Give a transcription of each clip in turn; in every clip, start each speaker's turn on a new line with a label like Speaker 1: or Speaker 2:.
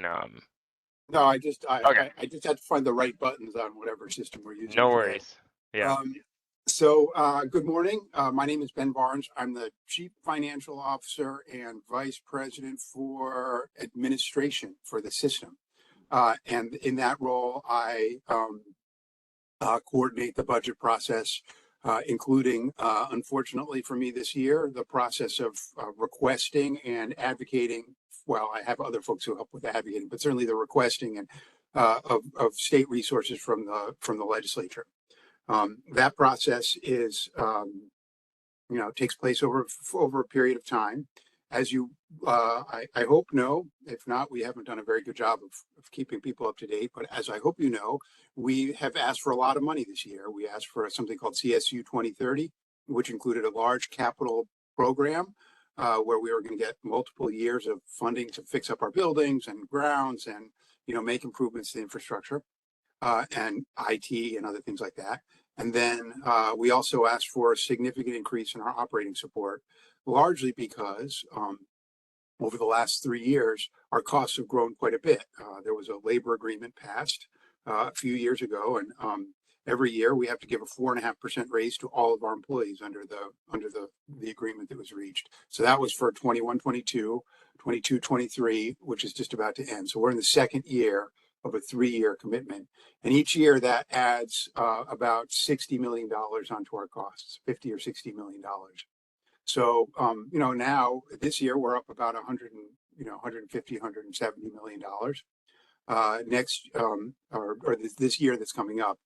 Speaker 1: can
Speaker 2: No, I just I,
Speaker 1: okay,
Speaker 2: I I just had to find the right buttons on whatever system we're using
Speaker 1: no
Speaker 2: today.
Speaker 1: worries. Yeah.
Speaker 2: Um, Good morning. My name is Ben Barnes. I'm the Chief Financial Officer and Vice President for Administration for the system. And in that role, I coordinate the budget process, including, unfortunately for me this year, the process of requesting and advocating. Well, I have other folks who help with advocating, but certainly the requesting and of state resources from the legislature. That process is, takes place over a period of time. As you, I hope know, if not, we haven't done a very good job of keeping people up to date. But as I hope you know, we have asked for a lot of money this year. We asked for something called CSU 2030, which included a large capital program where we were going to get multiple years of funding to fix up our buildings and grounds and make improvements to infrastructure and IT and other things like that. And then we also asked for a significant increase in our operating support, largely because over the last 3 years, our costs have grown quite a bit. There was a labor agreement passed a few years ago, and every year we have to give a 4.5% raise to all of our employees under the agreement that was reached. So that was for 21, 22, 22, 23, which is just about to end. So we're in the second year of a 3-year commitment. And each year that adds about $60 million onto our costs, 50 or $60 million. So, now this year we're up about 150, $170 million next, or this year that's coming up.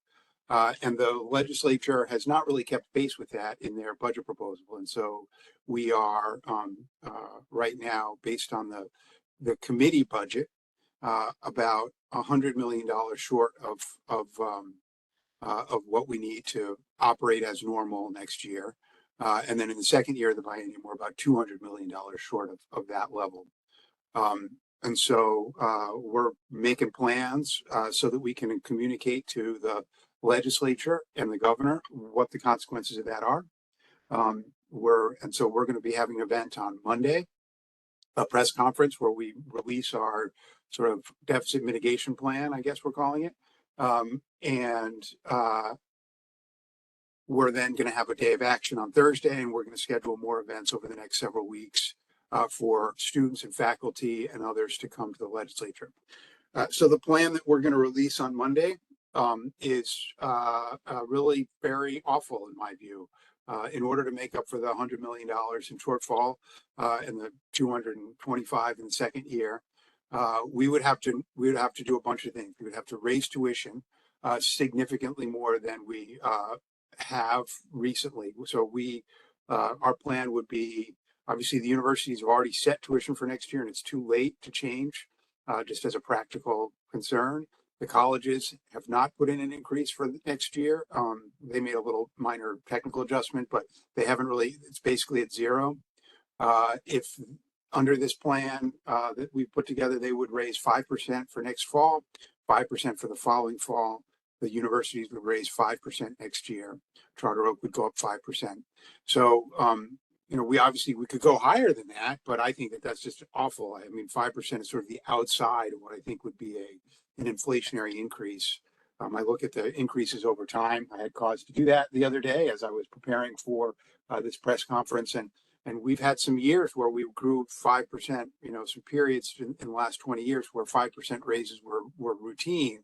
Speaker 2: And the legislature has not really kept pace with that in their budget proposal. And so we are right now, based on the committee budget, about $100 million short of what we need to operate as normal next year. And then in the second year of the biennium, we're about $200 million short of that level. And so we're making plans so that we can communicate to the legislature and the governor what the consequences of that are. So we're going to be having an event on Monday, a press conference where we release our sort of deficit mitigation plan, I guess we're calling it. We're then going to have a day of action on Thursday, and we're going to schedule more events over the next several weeks for students and faculty and others to come to the legislature. So the plan that we're going to release on Monday is really very awful in my view. In order to make up for the $100 million in shortfall and the 225 in the second year, we would have to do a bunch of things. We would have to raise tuition significantly more than we have recently. So our plan would be, obviously the universities have already set tuition for next year and it's too late to change, just as a practical concern. The colleges have not put in an increase for the next year. They made a little minor technical adjustment, but they haven't really, it's basically at zero. If under this plan that we put together, they would raise 5% for next fall, 5% for the following fall. The universities would raise 5% next year. Charter Oak would go up 5%. So, we could go higher than that, but I think that that's just awful. I mean, 5% is sort of the outside of what I think would be an inflationary increase. I look at the increases over time. I had cause to do that the other day as I was preparing for this press conference, and we've had some years where we grew 5%. Some periods in the last 20 years where 5% raises were routine.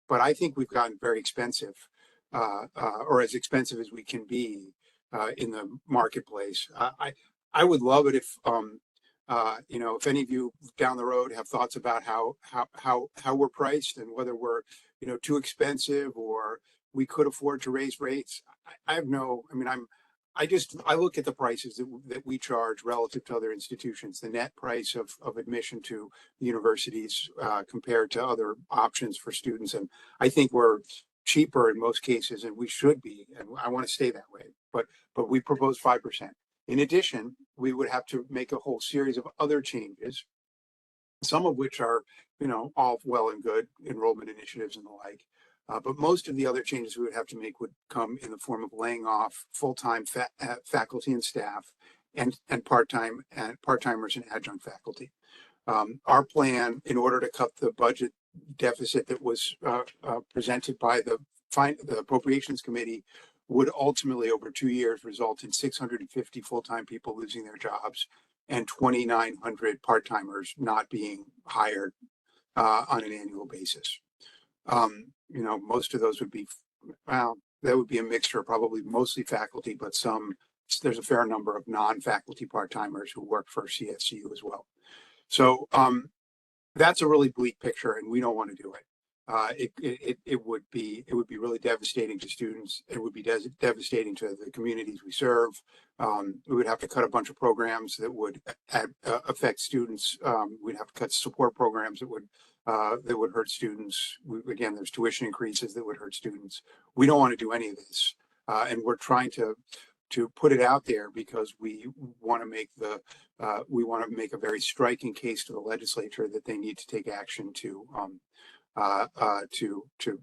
Speaker 2: But I think we've gotten very expensive, or as expensive as we can be in the marketplace. I would love it if if any of you down the road have thoughts about how we're priced and whether we're too expensive or we could afford to raise rates. I look at the prices that we charge relative to other institutions, the net price of admission to the universities compared to other options for students. And I think we're cheaper in most cases, and we should be, and I want to stay that way. But we propose 5%. In addition, we would have to make a whole series of other changes, some of which are, all well and good, enrollment initiatives and the like. But most of the other changes we would have to make would come in the form of laying off full-time faculty and staff and part-timers and adjunct faculty. Our plan, in order to cut the budget deficit that was presented by the Appropriations Committee, would ultimately, over 2 years, result in 650 full-time people losing their jobs and 2,900 part-timers not being hired on an annual basis. Most of those would be, well, that would be a mixture, probably mostly faculty, but there's a fair number of non-faculty part-timers who work for CSCU as well. So that's a really bleak picture, and we don't want to do it. It would be really devastating to students. It would be devastating to the communities we serve. We would have to cut a bunch of programs that would affect students. We'd have to cut support programs that would hurt students. Again, there's tuition increases that would hurt students. We don't want to do any of this, and we're trying to put it out there because we want to make a very striking case to the legislature that they need to take action to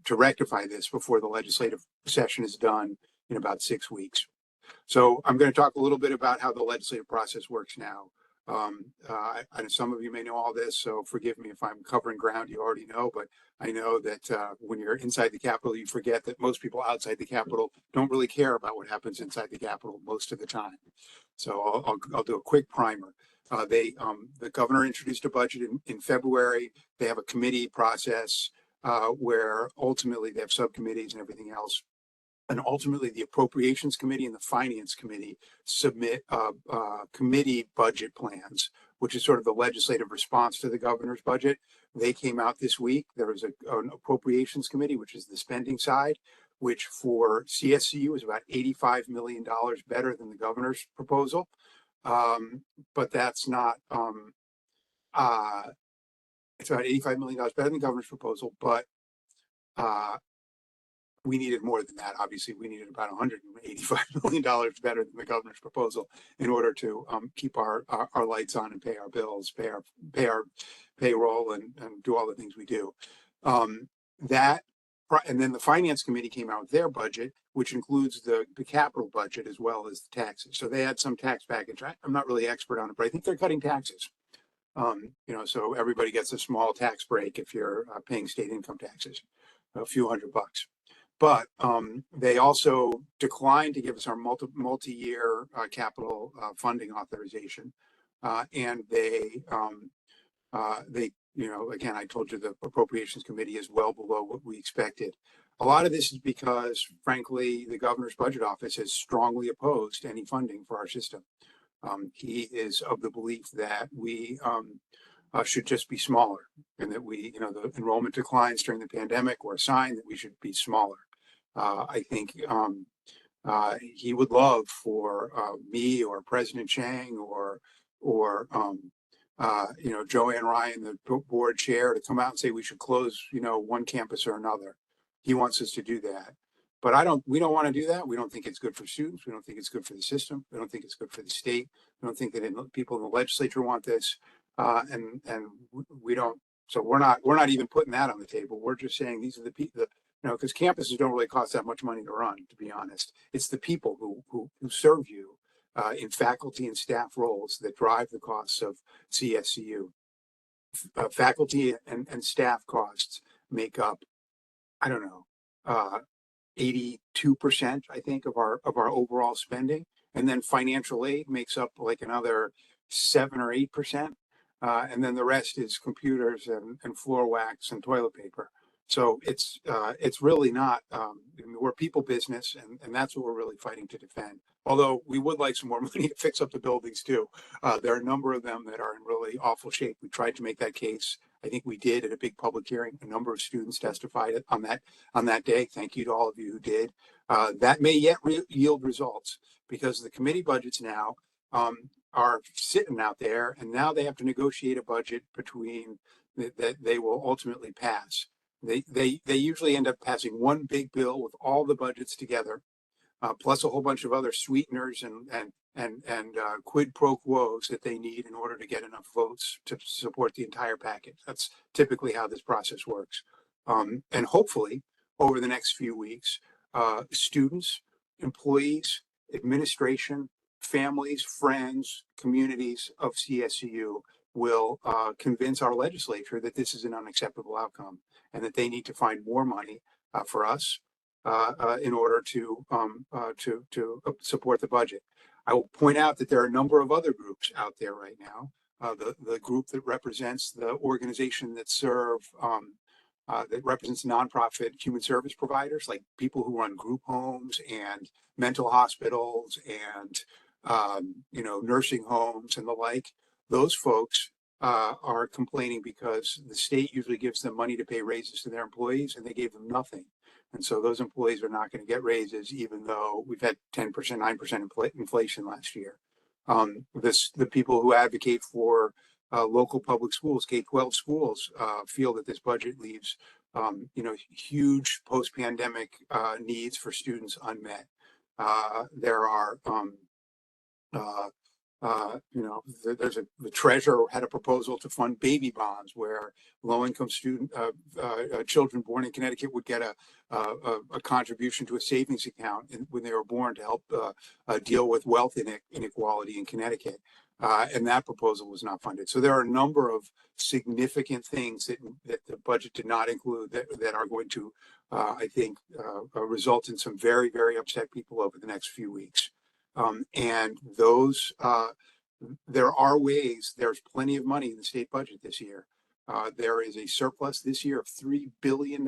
Speaker 2: rectify this before the legislative session is done in about 6 weeks. So I'm going to talk a little bit about how the legislative process works now. Some of you may know all this, so forgive me if I'm covering ground you already know, but I know that when you're inside the Capitol, you forget that most people outside the Capitol don't really care about what happens inside the Capitol most of the time. So I'll do a quick primer. The governor introduced a budget in February. They have a committee process where ultimately they have subcommittees and everything else. And ultimately, the Appropriations Committee and the Finance Committee submit committee budget plans, which is sort of the legislative response to the governor's budget. They came out this week. There was an Appropriations Committee, which is the spending side, which for CSCU is about $85 million better than the governor's proposal. But that's not, it's about $85 million better than the governor's proposal, but we needed more than that. Obviously, we needed about $185 million better than the governor's proposal in order to keep our lights on and pay our bills, pay our payroll, and do all the things we do. And then the Finance Committee came out with their budget, which includes the capital budget as well as the taxes. So they had some tax package. I'm not really expert on it, but I think they're cutting taxes. So everybody gets a small tax break if you're paying state income taxes, a few $100. But they also declined to give us our multi-year capital funding authorization, and they, again, I told you the Appropriations Committee is well below what we expected. A lot of this is because, frankly, the governor's budget office has strongly opposed any funding for our system. He is of the belief that we should just be smaller, and that the enrollment declines during the pandemic were a sign that we should be smaller. I think he would love for me or President Chang or Joanne Ryan, the board chair, to come out and say we should close one campus or another. He wants us to do that, but we don't want to do that. We don't think it's good for students. We don't think it's good for the system. We don't think it's good for the state. We don't think that people in the legislature want this, and we don't. So we're not even putting that on the table. We're just saying these are the people. Because campuses don't really cost that much money to run, to be honest. It's the people who serve you in faculty and staff roles that drive the costs of CSCU. Faculty and staff costs make up, 82%, I think, of our overall spending, and then financial aid makes up like another 7 or 8%, and then the rest is computers and floor wax and toilet paper. So it's really not, we're people business, and that's what we're really fighting to defend. Although we would like some more money to fix up the buildings too. There are a number of them that are in really awful shape. We tried to make that case. I think we did at a big public hearing. A number of students testified on that day. Thank you to all of you who did. That may yet yield results, because the committee budgets now are sitting out there, and now they have to negotiate a budget that they will ultimately pass. They usually end up passing one big bill with all the budgets together, plus a whole bunch of other sweeteners and quid pro quos that they need in order to get enough votes to support the entire package. That's typically how this process works. And hopefully, over the next few weeks, students, employees, administration, families, friends, communities of CSCU will convince our legislature that this is an unacceptable outcome and that they need to find more money for us in order to support the budget. I will point out that there are a number of other groups out there right now. The group that represents the organization that represents nonprofit human service providers, like people who run group homes and mental hospitals and nursing homes and the like. Those folks are complaining because the state usually gives them money to pay raises to their employees, and they gave them nothing. And so those employees are not going to get raises, even though we've had 10%, 9% inflation last year. The people who advocate for local public schools, K-12 schools, feel that this budget leaves, huge post-pandemic needs for students unmet. There are the treasurer had a proposal to fund baby bonds where low-income children born in Connecticut would get a contribution to a savings account when they were born to help deal with wealth inequality in Connecticut. And that proposal was not funded. So there are a number of significant things that the budget did not include that are going to, I think, result in some very, very upset people over the next few weeks. And there are ways, there's plenty of money in the state budget this year. There is a surplus this year of $3 billion.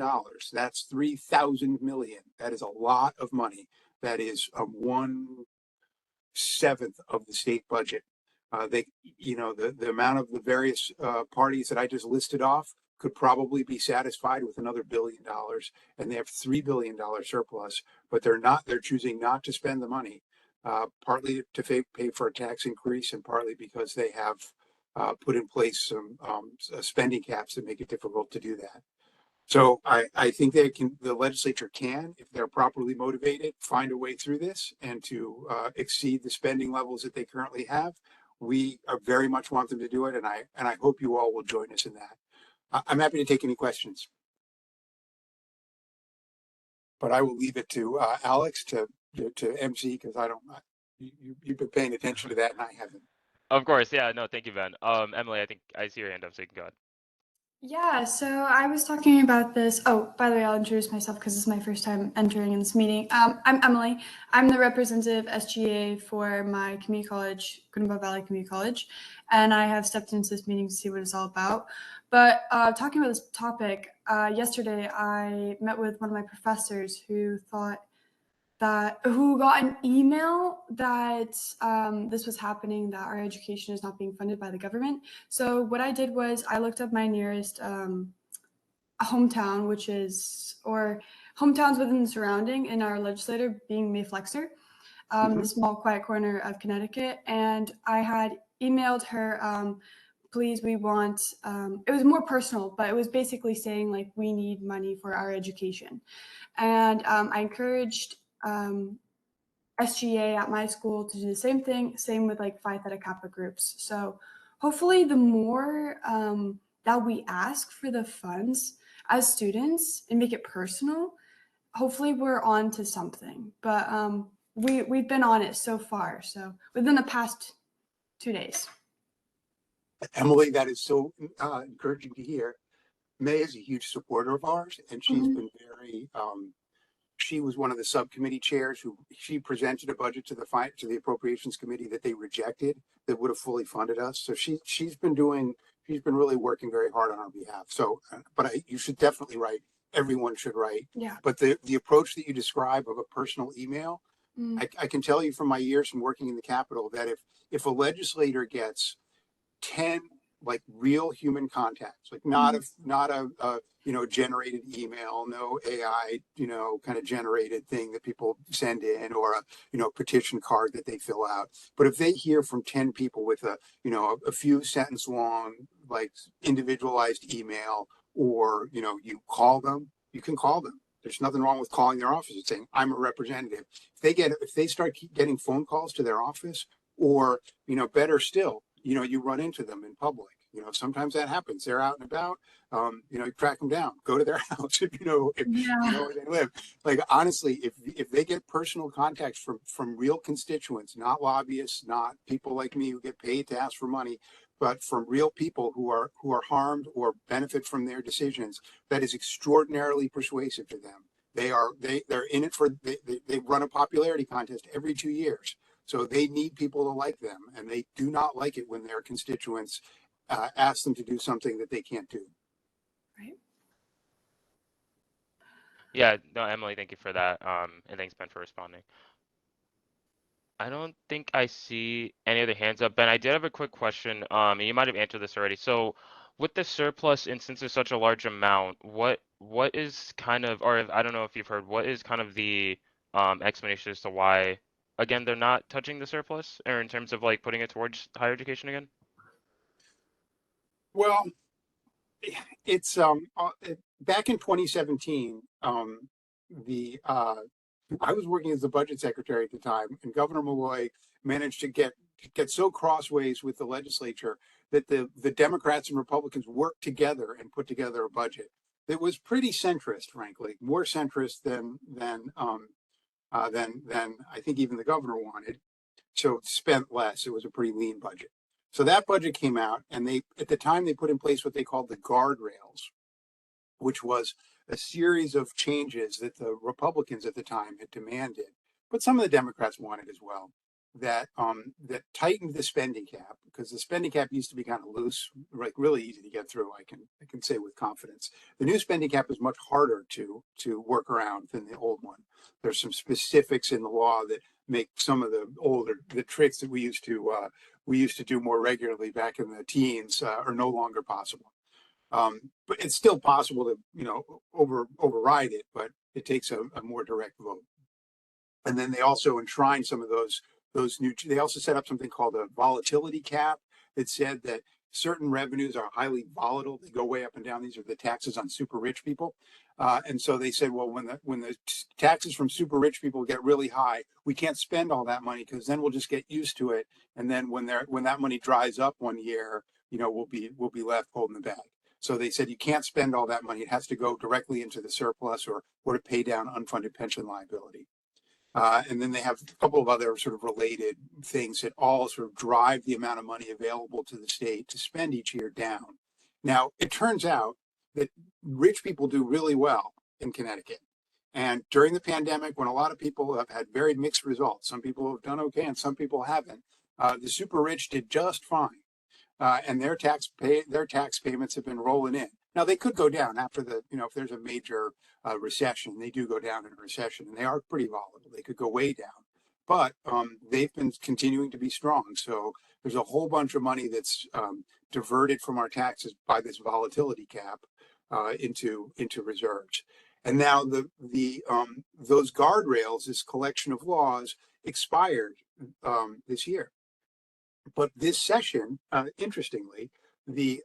Speaker 2: That's 3,000 million. That is a lot of money. That is 1/7 of the state budget. The amount of the various parties that I just listed off could probably be satisfied with another $1 billion, and they have $3 billion surplus, but they're choosing not to spend the money. Partly to pay for a tax increase, and partly because they have put in place some spending caps that make it difficult to do that. So I think the legislature can, if they're properly motivated, find a way through this and to exceed the spending levels that they currently have. We very much want them to do it, and I hope you all will join us in that. I'm happy to take any questions, but I will leave it to Alex to MC, because you've been paying attention to that and I haven't.
Speaker 1: Of course, yeah, no, thank you, Ben. Emily, I think I see your hand up, so you can go ahead.
Speaker 3: Yeah, so I was talking about this. Oh, by the way, I'll introduce myself because this is my first time entering in this meeting. I'm Emily. I'm the representative SGA for my community college, Greenville Valley Community College, and I have stepped into this meeting to see what it's all about. But talking about this topic, yesterday I met with one of my professors who got an email that this was happening, that our education is not being funded by the government. So what I did was I looked up my nearest hometown, or hometowns within the surrounding in our legislature being Mayflexer, the small quiet corner of Connecticut. And I had emailed her, please, we want, it was more personal, but it was basically saying like, we need money for our education. And I encouraged SGA at my school to do the same thing, same with like Phi Theta Kappa groups. So hopefully the more that we ask for the funds as students and make it personal, hopefully we're on to something. But we've been on it so far, so within the past 2 days.
Speaker 2: Emily, that is so encouraging to hear. May is a huge supporter of ours, and she's been very she was one of the subcommittee chairs she presented a budget to the appropriations committee that they rejected, that would have fully funded us. So she's been really working very hard on our behalf. So, you should definitely write. Everyone should write.
Speaker 3: Yeah.
Speaker 2: But the approach that you describe of a personal email, I can tell you from my years from working in the Capitol that if a legislator gets 10 like real human contacts, like not a generated email, no AI, kind of generated thing that people send in, or a petition card that they fill out. But if they hear from 10 people with a few sentence long, like individualized email, or, you can call them. There's nothing wrong with calling their office and saying, I'm a representative. If they start getting phone calls to their office, or, better still, you run into them in public. Sometimes that happens. They're out and about. You track them down, go to their house if you know where they live. Like, honestly, if they get personal contacts from real constituents, not lobbyists, not people like me who get paid to ask for money, but from real people who are harmed or benefit from their decisions, that is extraordinarily persuasive to them. They're in it for they run a popularity contest every 2 years. So they need people to like them, and they do not like it when their constituents ask them to do something that they can't do.
Speaker 3: Right.
Speaker 1: Yeah, no, Emily, thank you for that. And thanks, Ben, for responding. I don't think I see any other hands up. Ben, I did have a quick question. And you might have answered this already. So, with the surplus, and since it's such a large amount, what is kind of, or I don't know if you've heard, what is kind of the explanation as to why, again, they're not touching the surplus, or in terms of like putting it towards higher education again?
Speaker 2: Well, it's back in 2017, the I was working as the budget secretary at the time, and Governor Malloy managed to get so crossways with the legislature that the Democrats and Republicans worked together and put together a budget that was pretty centrist, frankly, more centrist than I think even the governor wanted. So it spent less. It was a pretty lean budget. So that budget came out, and they at the time they put in place what they called the guardrails, which was a series of changes that the Republicans at the time had demanded, but some of the Democrats wanted as well. That tightened the spending cap, because the spending cap used to be kind of loose, like really easy to get through. I can say with confidence, the new spending cap is much harder to work around than the old one. There's some specifics in the law that make some of the tricks that we used to do more regularly back in the teens are no longer possible. But it's still possible to, override it, but it takes a more direct vote. And then they also enshrined some of those new. They also set up something called a volatility cap that said that certain revenues are highly volatile. They go way up and down. These are the taxes on super rich people. And so they said, well, when the taxes from super rich people get really high, we can't spend all that money, because then we'll just get used to it. And then when that money dries up one year, we'll be left holding the bag. So they said you can't spend all that money. It has to go directly into the surplus or to pay down unfunded pension liability. And then they have a couple of other sort of related things that all sort of drive the amount of money available to the state to spend each year down. Now, it turns out that rich people do really well in Connecticut. And during the pandemic, when a lot of people have had very mixed results, some people have done okay and some people haven't, the super rich did just fine. And their tax payments have been rolling in. Now they could go down after if there's a major recession, they do go down in a recession, and they are pretty volatile. They could go way down, but they've been continuing to be strong. So there's a whole bunch of money that's diverted from our taxes by this volatility cap into reserves. And now those guardrails, this collection of laws, expired this year. But this session, interestingly, the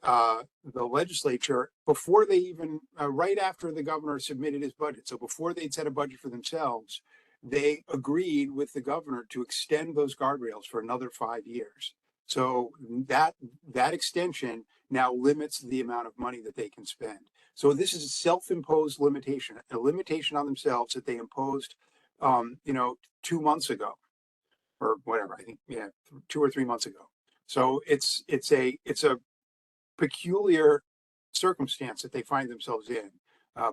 Speaker 2: legislature, before they even right after the governor submitted his budget, so before they'd set a budget for themselves, they agreed with the governor to extend those guardrails for another 5 years. So that extension now limits the amount of money that they can spend. So this is a self-imposed limitation, a limitation on themselves that they imposed, 2 months ago, or whatever. I think, yeah, 2 or 3 months ago. So it's a peculiar circumstance that they find themselves in.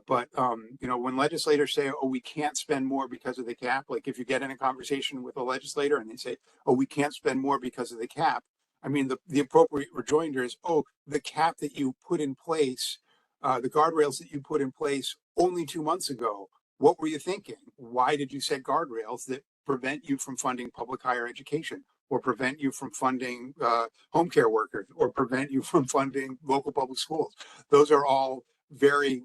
Speaker 2: But when legislators say, "Oh, we can't spend more because of the cap," like if you get in a conversation with a legislator and they say, "Oh, we can't spend more because of the cap," I mean, the appropriate rejoinder is, "Oh, the cap that you put in place, the guardrails that you put in place only 2 months ago. What were you thinking? Why did you set guardrails that prevent you from funding public higher education, or prevent you from funding home care workers, or prevent you from funding local public schools?" Those are all very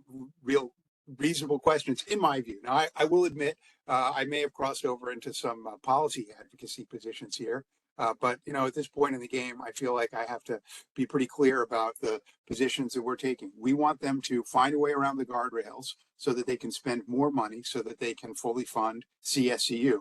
Speaker 2: reasonable questions, in my view. Now, I will admit I may have crossed over into some policy advocacy positions here. But at this point in the game, I feel like I have to be pretty clear about the positions that we're taking. We want them to find a way around the guardrails so that they can spend more money, so that they can fully fund CSCU.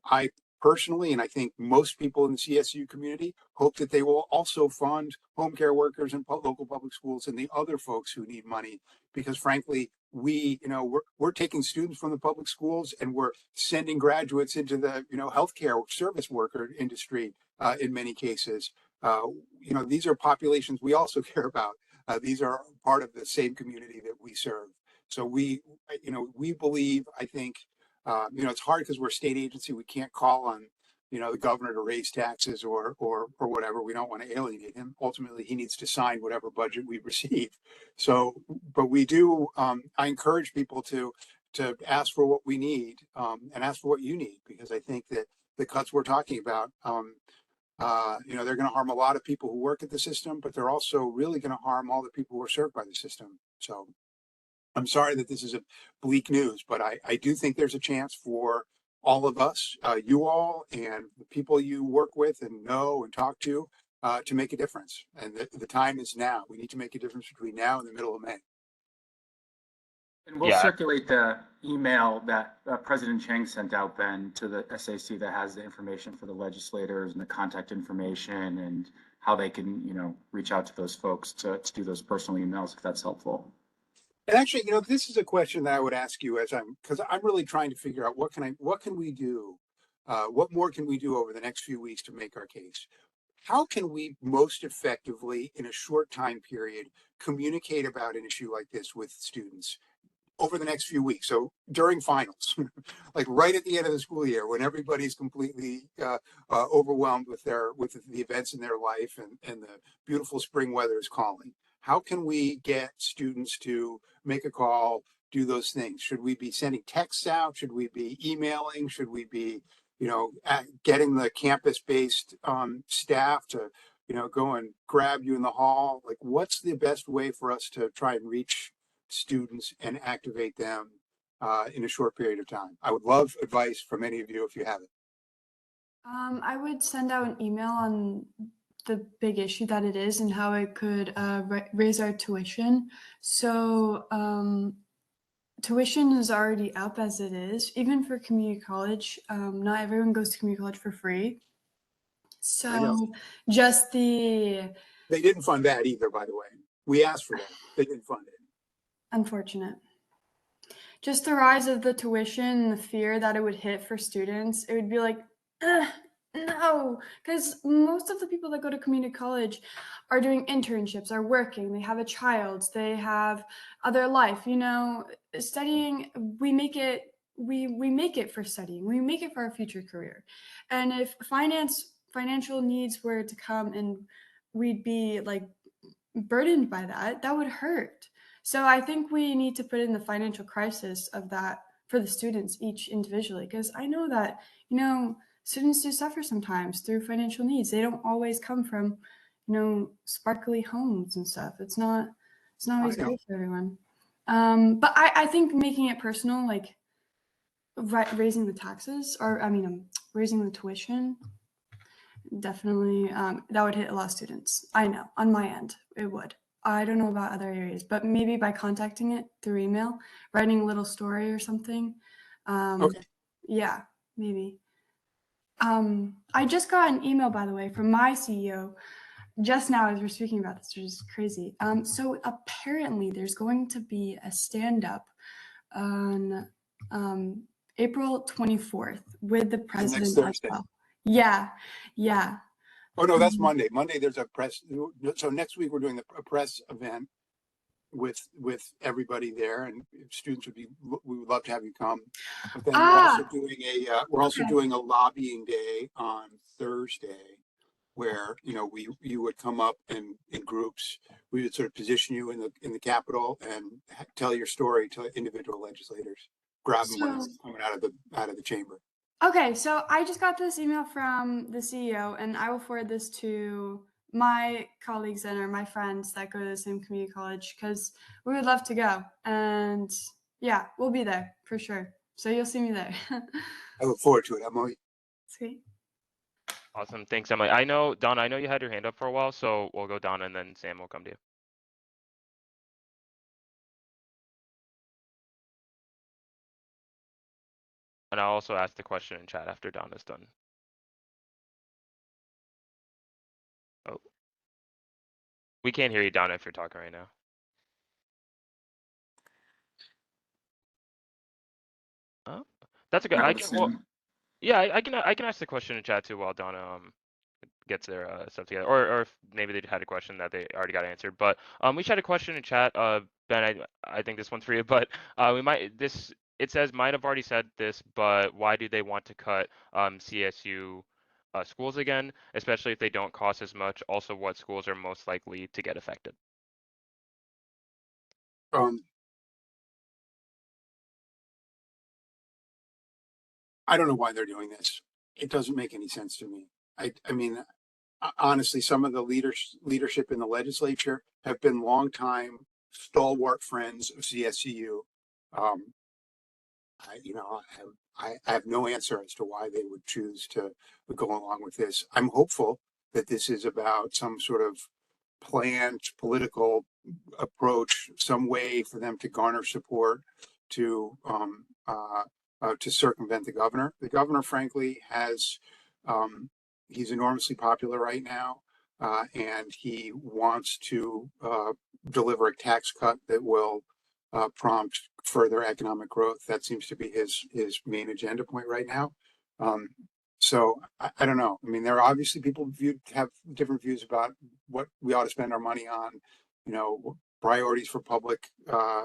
Speaker 2: I personally, and I think most people in the CSU community, hope that they will also fund home care workers and local public schools and the other folks who need money, because frankly, we're taking students from the public schools and we're sending graduates into the healthcare service worker industry in many cases. you know, these are populations we also care about. These are part of the same community that we serve. So you know, we believe, I think, you know, it's hard because we're a state agency. We can't call on, you know, the governor to raise taxes or whatever. We don't want to alienate him. Ultimately, he needs to sign whatever budget we receive. So, but we do. I encourage people to ask for what we need and ask for what you need, because I think that the cuts we're talking about, you know, they're going to harm a lot of people who work at the system, but they're also really going to harm all the people who are served by the system. So I'm sorry that this is a bleak news, but I do think there's a chance for all of us, you all and the people you work with and know and talk to make a difference. And the time is now. We need to make a difference between now and the middle of May.
Speaker 4: And we'll
Speaker 1: Yeah,
Speaker 4: circulate the email that President Chang sent out, Ben, to the SAC that has the information for the legislators and the contact information and how they can, you know, reach out to those folks to do those personal emails if that's helpful.
Speaker 2: And actually, you know, this is a question that I would ask you because I'm really trying to figure out what can we do? What more can we do over the next few weeks to make our case? How can we most effectively, in a short time period, communicate about an issue like this with students over the next few weeks? So during finals, like right at the end of the school year, when everybody's completely overwhelmed with the events in their life and the beautiful spring weather is calling. How can we get students to make a call, do those things? Should we be sending texts out? Should we be emailing? Should we be, you know, getting the campus-based staff to, you know, go and grab you in the hall? Like, what's the best way for us to try and reach students and activate them in a short period of time? I would love advice from any of you if you have it.
Speaker 3: I would send out an email on the big issue that it is and how it could raise our tuition. So tuition is already up as it is, even for community college. Not everyone goes to community college for free.
Speaker 2: I know.
Speaker 3: So just the
Speaker 2: They didn't fund that either, by the way. We asked for that. They didn't fund it.
Speaker 3: unfortunate. Just the rise of the tuition and the fear that it would hit for students, it would be like, no, because most of the people that go to community college are doing internships, are working, they have a child, they have other life, you know, studying, we make it for studying, we make it for our future career. And if financial needs were to come and we'd be like burdened by that, that would hurt. So I think we need to put in the financial crisis of that for the students each individually, because I know that, you know, students do suffer sometimes through financial needs. They don't always come from, you know, sparkly homes and stuff. It's not
Speaker 2: I
Speaker 3: always
Speaker 2: know.
Speaker 3: great for everyone. But I think making it personal, like raising the taxes, or I mean, raising the tuition, definitely that would hit a lot of students. I know on my end it would. I don't know about other areas, but maybe by contacting it through email, writing a little story or something.
Speaker 2: Okay.
Speaker 3: Yeah, maybe. I just got an email, by the way, from my CEO just now as we're speaking about this, which is crazy. So apparently there's going to be a stand-up on April 24th with the
Speaker 2: Next
Speaker 3: president as
Speaker 2: Thursday.
Speaker 3: well. Yeah, yeah.
Speaker 2: Oh, no, that's Monday. Monday, there's a press. So next week, we're doing a press event with everybody there, and students we would love to have you come. But then we're also
Speaker 3: Okay.
Speaker 2: doing a lobbying day on Thursday, where, you know, you would come up in groups. We would sort of position you in the Capitol and tell your story to individual legislators. Grab them when
Speaker 3: So
Speaker 2: they're coming out of the chamber.
Speaker 3: okay, so I just got this email from the CEO, and I will forward this to my colleagues and or my friends that go to the same community college because we would love to go. And yeah, we'll be there for sure. So you'll see me there.
Speaker 2: I look forward to it, Emily.
Speaker 3: Sweet.
Speaker 1: awesome. Thanks, Emily. I know, Donna, I know you had your hand up for a while, so we'll go Donna and then Sam will come to you. And I'll also ask the question in chat after Donna's done. Oh. We can't hear you, Donna, if you're talking right now. Oh, that's okay.
Speaker 4: I
Speaker 1: I
Speaker 4: would
Speaker 1: can, well,
Speaker 4: assume.
Speaker 1: yeah, I can ask the question in chat too while Donna gets their stuff together, or if maybe they had a question that they already got answered. But we just had a question in chat. Ben, I think this one's for you, but we might this it says might have already said this, but why do they want to cut CSU schools again, especially if they don't cost as much? Also, what schools are most likely to get affected?
Speaker 2: Um, I don't know why they're doing this. It doesn't make any sense to me. I mean, honestly, some of the leadership in the legislature have been longtime stalwart friends of CSCU. Um, I have no answer as to why they would choose to go along with this. I'm hopeful that this is about some sort of planned political approach, some way for them to garner support to to circumvent the governor. The governor, frankly, has he's enormously popular right now, and he wants to deliver a tax cut that will prompt further economic growth. That seems to be his main agenda point right now. Um, so I don't know. I mean, there are obviously people have different views about what we ought to spend our money on. You know, priorities for public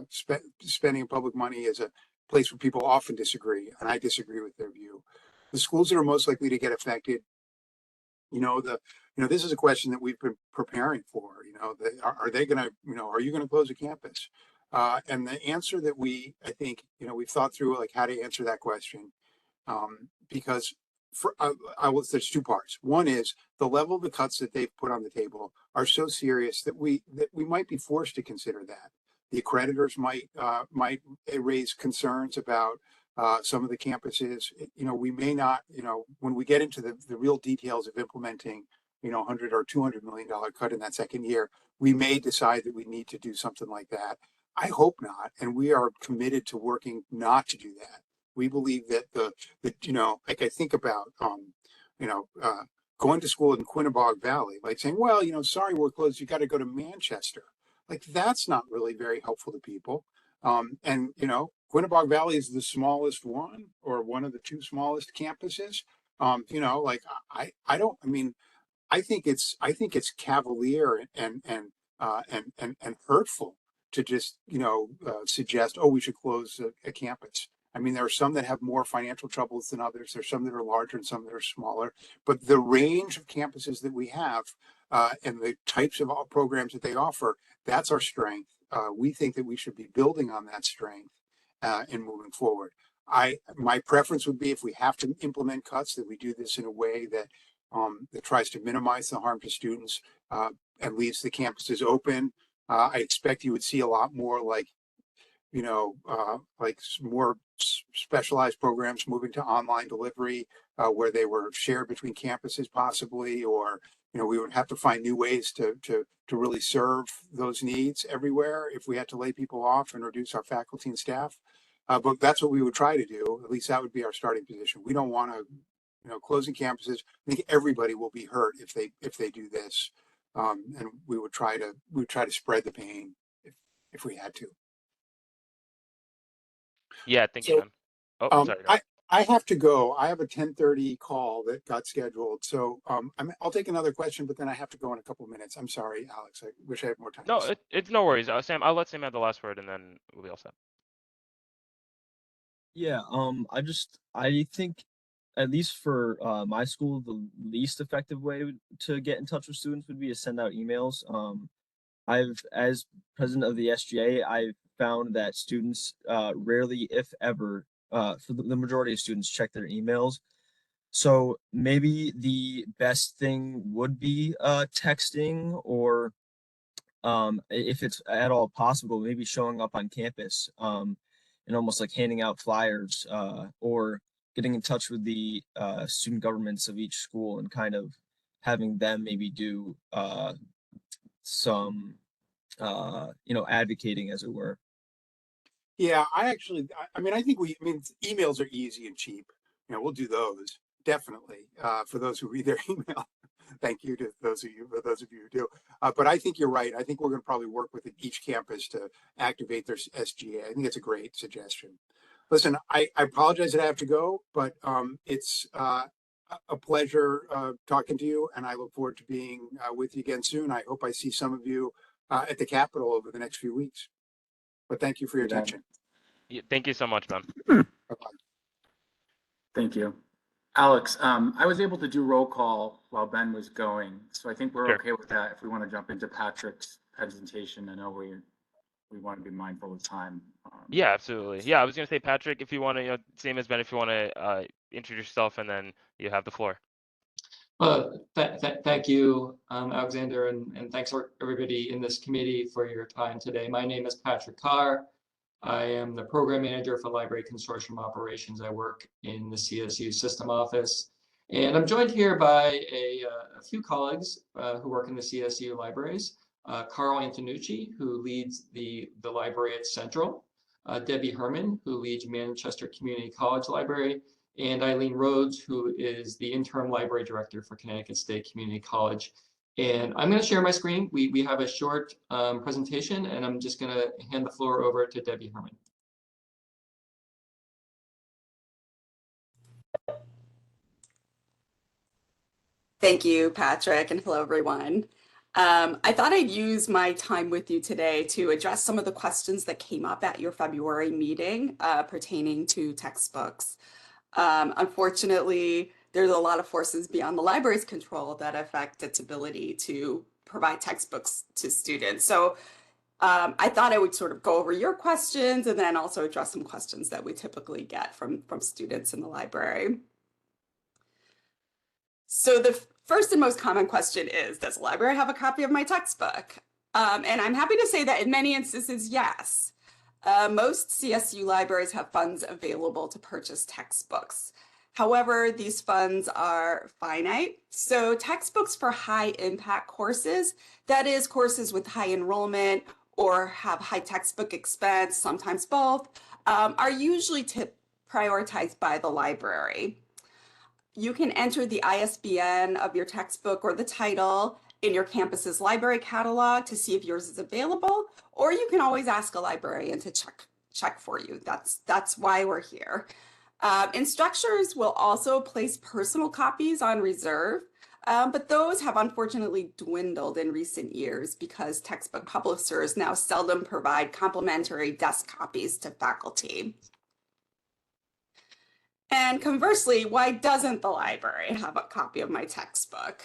Speaker 2: spending of public money is a place where people often disagree, and I disagree with their view. The schools that are most likely to get affected, this is a question that we've been preparing for. Are they going to, are you going to close a campus? And the answer that I think, we've thought through like how to answer that question, because there's two parts. One is the level of the cuts that they've put on the table are so serious that we might be forced to consider that. The accreditors might raise concerns about some of the campuses. We may not. When we get into the real details of implementing, 100 or $200 million cut in that second year, we may decide that we need to do something like that. I hope not, and we are committed to working not to do that. We believe that like I think about, going to school in Quinnebog Valley, like saying, well, sorry, we're closed. You got to go to Manchester. Like that's not really very helpful to people. And Quinnebog Valley is the smallest one, or one of the two smallest campuses. Like I don't. I mean, I think it's cavalier and hurtful to just suggest, oh, we should close a campus. I mean, there are some that have more financial troubles than others. There's some that are larger and some that are smaller. But the range of campuses that we have and the types of programs that they offer, that's our strength. We think that we should be building on that strength and moving forward. My preference would be, if we have to implement cuts, that we do this in a way that tries to minimize the harm to students and leaves the campuses open. I expect you would see a lot more like more specialized programs moving to online delivery, where they were shared between campuses possibly, or we would have to find new ways to really serve those needs everywhere if we had to lay people off and reduce our faculty and staff. But that's what we would try to do. At least that would be our starting position. We don't want to, closing campuses. I think everybody will be hurt if they do this, and we would try to spread the pain if we had to.
Speaker 1: Yeah, thank you,
Speaker 2: So
Speaker 1: Ben. Oh, sorry. Go ahead.
Speaker 2: I have to go. I have a 10:30 call that got scheduled. So I'll take another question, but then I have to go in a couple of minutes. I'm sorry, Alex. I wish I had more time.
Speaker 1: No, it's no worries. Sam, I'll let Sam have the last word, and then we'll be all set.
Speaker 5: Yeah, I think, at least for my school, the least effective way to get in touch with students would be to send out emails. As president of the SGA, I've found that students rarely, if ever, for the majority of students, check their emails. So maybe the best thing would be texting, or if it's at all possible, maybe showing up on campus, and almost like handing out flyers, or getting in touch with the student governments of each school and kind of having them maybe do some advocating, as it were.
Speaker 2: Yeah, I mean, I mean, emails are easy and cheap. We'll do those definitely for those who read their email. Thank you to those of you who do. But I think you're right. I think we're going to probably work with each campus to activate their SGA. I think it's a great suggestion. Listen, I apologize that I have to go, but a pleasure talking to you, and I look forward to being with you again soon. I hope I see some of you at the Capitol over the next few weeks. But thank you for your attention.
Speaker 1: Yeah, thank you so much, Ben.
Speaker 2: Bye-bye.
Speaker 4: Thank you. Alex, I was able to do roll call while Ben was going, so I think we're
Speaker 1: Sure.
Speaker 4: okay with that. If we want to jump into Patrick's presentation, I know we want to be mindful of time.
Speaker 1: Yeah, absolutely. Yeah, I was gonna say, Patrick, if you want to, same as Ben, if you want to introduce yourself, and then you have the floor.
Speaker 6: Thank you, Alexander, and thanks for everybody in this committee for your time today. My name is Patrick Carr. I am the program manager for Library Consortium Operations. I work in the CSU system office, and I'm joined here by a few colleagues who work in the CSU libraries. Carl Antonucci, who leads the library at Central, Debbie Herman, who leads Manchester Community College Library, and Eileen Rhodes, who is the interim library director for Connecticut State Community College. And I'm going to share my screen. We have a short presentation, and I'm just going to hand the floor over to Debbie Herman.
Speaker 7: Thank you, Patrick, and hello, everyone. I thought I'd use my time with you today to address some of the questions that came up at your February meeting pertaining to textbooks. Unfortunately, there's a lot of forces beyond the library's control that affect its ability to provide textbooks to students. So I thought I would sort of go over your questions and then also address some questions that we typically get from students in the library. So the first and most common question is, does the library have a copy of my textbook? And I'm happy to say that in many instances, yes. Most CSU libraries have funds available to purchase textbooks. However, these funds are finite. So textbooks for high impact courses, that is courses with high enrollment or have high textbook expense, sometimes both, are usually prioritized by the library. You can enter the ISBN of your textbook or the title in your campus's library catalog to see if yours is available, or you can always ask a librarian to check for you. That's why we're here. Instructors will also place personal copies on reserve, but those have unfortunately dwindled in recent years because textbook publishers now seldom provide complimentary desk copies to faculty. And conversely, why doesn't the library have a copy of my textbook?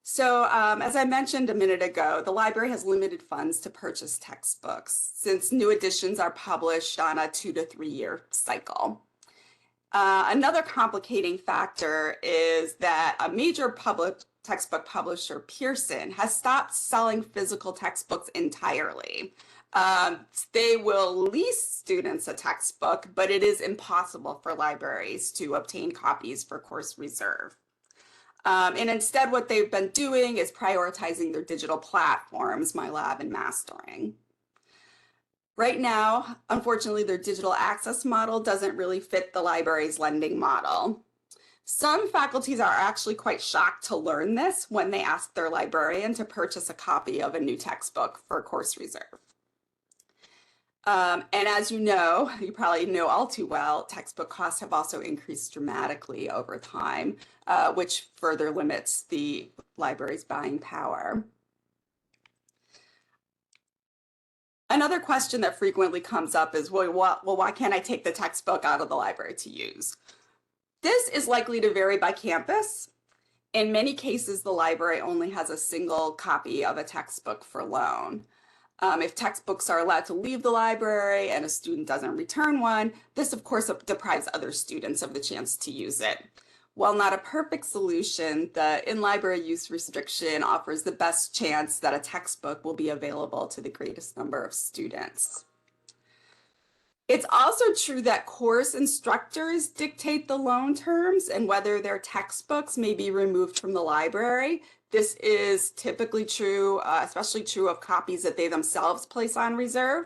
Speaker 7: So as I mentioned a minute ago, the library has limited funds to purchase textbooks since new editions are published on a 2 to 3 year cycle. Another complicating factor is that a major public textbook publisher, Pearson, has stopped selling physical textbooks entirely. They will lease students a textbook, but it is impossible for libraries to obtain copies for course reserve. And instead, what they've been doing is prioritizing their digital platforms, MyLab and Mastering. Right now, unfortunately, their digital access model doesn't really fit the library's lending model. Some faculties are actually quite shocked to learn this when they ask their librarian to purchase a copy of a new textbook for course reserve. And as you probably know all too well, textbook costs have also increased dramatically over time, which further limits the library's buying power. Another question that frequently comes up is, well, why can't I take the textbook out of the library to use? This is likely to vary by campus. In many cases, the library only has a single copy of a textbook for loan. If textbooks are allowed to leave the library and a student doesn't return one, this of course deprives other students of the chance to use it. While not a perfect solution, the in-library use restriction offers the best chance that a textbook will be available to the greatest number of students. It's also true that course instructors dictate the loan terms and whether their textbooks may be removed from the library. This is typically true, especially true of copies that they themselves place on reserve.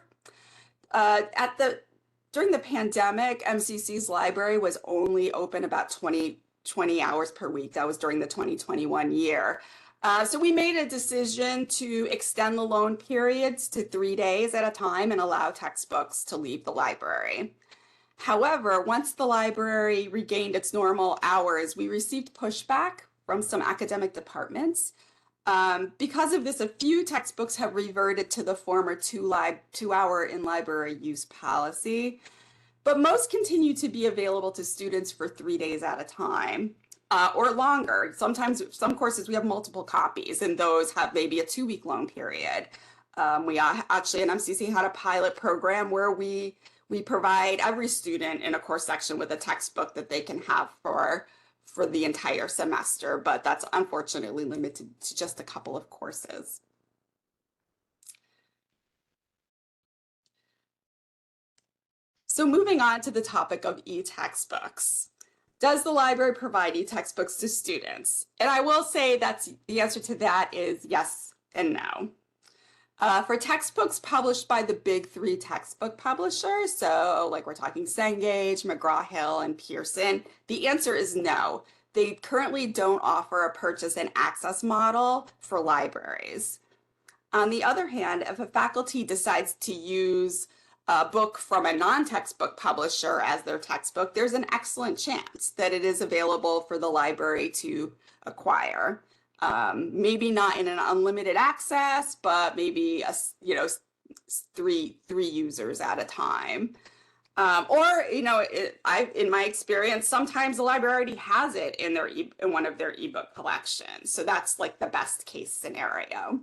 Speaker 7: During the pandemic, MCC's library was only open about 20 hours per week. That was during the 2021 year. So we made a decision to extend the loan periods to 3 days at a time and allow textbooks to leave the library. However, once the library regained its normal hours, we received pushback from some academic departments. Because of this, a few textbooks have reverted to the former 2-hour in-library use policy, but most continue to be available to students for 3 days at a time. Or longer. Sometimes some courses we have multiple copies, and those have maybe a 2-week loan period. We actually in MCC had a pilot program where we provide every student in a course section with a textbook that they can have for the entire semester, but that's unfortunately limited to just a couple of courses. So moving on to the topic of e-textbooks. Does the library provide e-textbooks to students? And I will say that the answer to that is yes and no. For textbooks published by the big 3 textbook publishers, so like we're talking Cengage, McGraw-Hill, and Pearson, the answer is no. They currently don't offer a purchase and access model for libraries. On the other hand, if a faculty decides to use a book from a non-textbook publisher as their textbook, there's an excellent chance that it is available for the library to acquire. Maybe not in an unlimited access, but maybe three users at a time. Or in my experience, sometimes the library already has it in in one of their ebook collections. So that's like the best case scenario.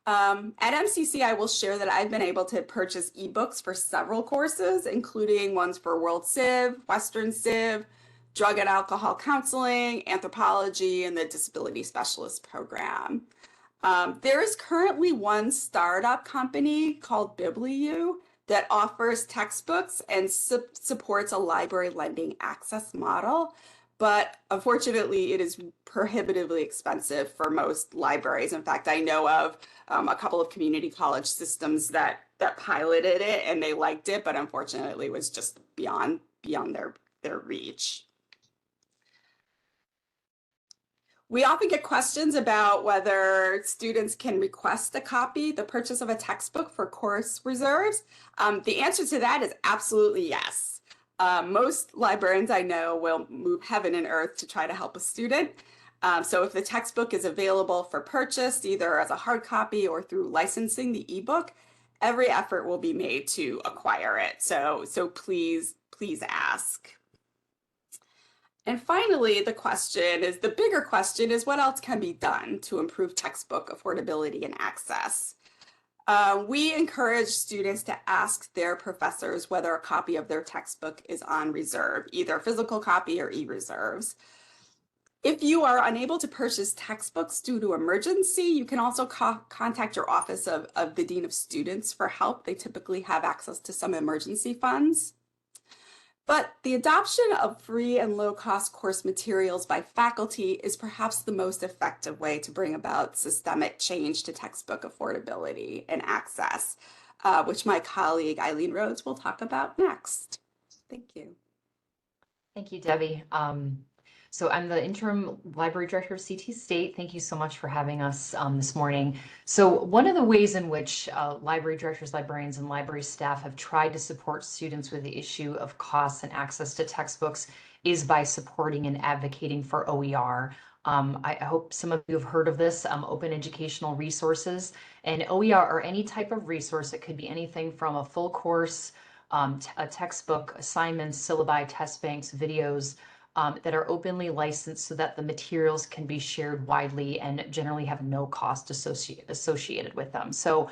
Speaker 7: At MCC, I will share that I've been able to purchase ebooks for several courses, including ones for World Civ, Western Civ, Drug and Alcohol Counseling, Anthropology, and the Disability Specialist Program. There is currently one startup company called BibliU that offers textbooks and supports a library lending access model. But unfortunately, it is prohibitively expensive for most libraries. In fact, I know of a couple of community college systems that piloted it and they liked it, but unfortunately it was just beyond their reach. We often get questions about whether students can request a copy, the purchase of a textbook for course reserves. The answer to that is absolutely yes. Most librarians I know will move heaven and earth to try to help a student. So if the textbook is available for purchase, either as a hard copy or through licensing the ebook, every effort will be made to acquire it. So please ask. And finally, the bigger question is what else can be done to improve textbook affordability and access? We encourage students to ask their professors whether a copy of their textbook is on reserve, either a physical copy or e-reserves. If you are unable to purchase textbooks due to emergency, you can also contact your office of the Dean of Students for help. They typically have access to some emergency funds. But the adoption of free and low-cost course materials by faculty is perhaps the most effective way to bring about systemic change to textbook affordability and access, which my colleague Eileen Rhodes will talk about next. Thank you.
Speaker 8: Thank you, Debbie. So I'm the interim library director of CT State. Thank you so much for having us this morning. So one of the ways in which library directors, librarians, and library staff have tried to support students with the issue of costs and access to textbooks is by supporting and advocating for OER. I hope some of you have heard of this, Open Educational Resources. And OER are any type of resource. It could be anything from a full course, a textbook, assignments, syllabi, test banks, videos, that are openly licensed so that the materials can be shared widely and generally have no cost associated with them. So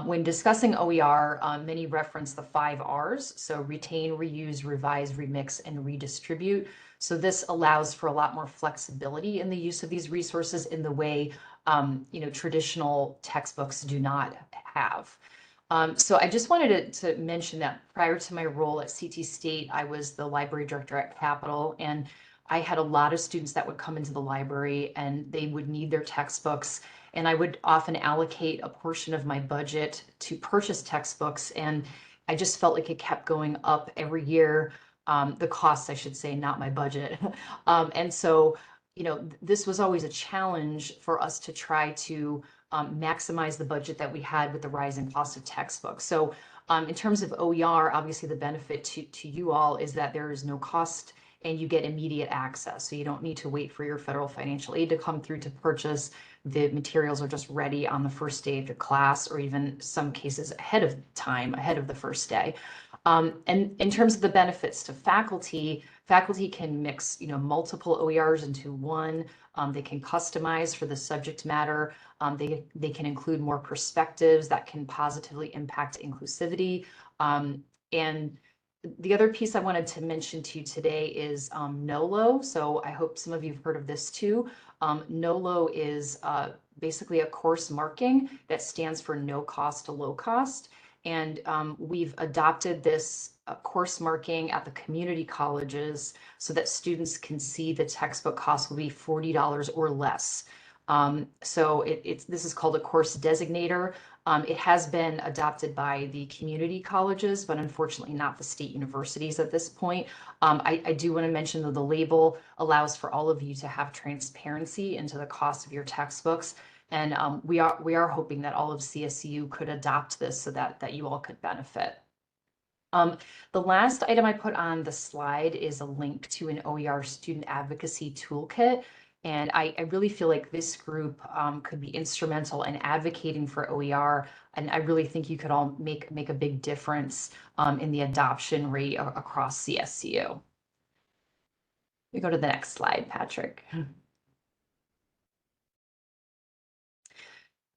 Speaker 8: when discussing OER, many reference the 5 R's, so retain, reuse, revise, remix, and redistribute. So this allows for a lot more flexibility in the use of these resources in the way traditional textbooks do not have. So I just wanted to mention that prior to my role at CT State, I was the library director at Capitol, and I had a lot of students that would come into the library and they would need their textbooks. And I would often allocate a portion of my budget to purchase textbooks. And I just felt like it kept going up every year. The costs, I should say, not my budget. And so, this was always a challenge for us to try to maximize the budget that we had with the rising cost of textbooks. So In terms of OER, obviously the benefit to you all is that there is no cost and you get immediate access. So you don't need to wait for your federal financial aid to come through to purchase. The materials are just ready on the first day of your class, or even some cases ahead of time, ahead of the first day. And in terms of the benefits to faculty, faculty can mix, multiple OERs into one. They can customize for the subject matter. They can include more perspectives that can positively impact inclusivity. And the other piece I wanted to mention to you today is NOLO. So I hope some of you have heard of this too. NOLO is basically a course marking that stands for no cost to low cost. And we've adopted this course marking at the community colleges so that students can see the textbook cost will be $40 or less. So this is called a course designator. It has been adopted by the community colleges, but unfortunately not the state universities at this point. I do want to mention that the label allows for all of you to have transparency into the cost of your textbooks. And we are hoping that all of CSU could adopt this so that you all could benefit. The last item I put on the slide is a link to an OER student advocacy toolkit. And I really feel like this group could be instrumental in advocating for OER. And I really think you could all make a big difference in the adoption rate across CSU. We go to the next slide, Patrick.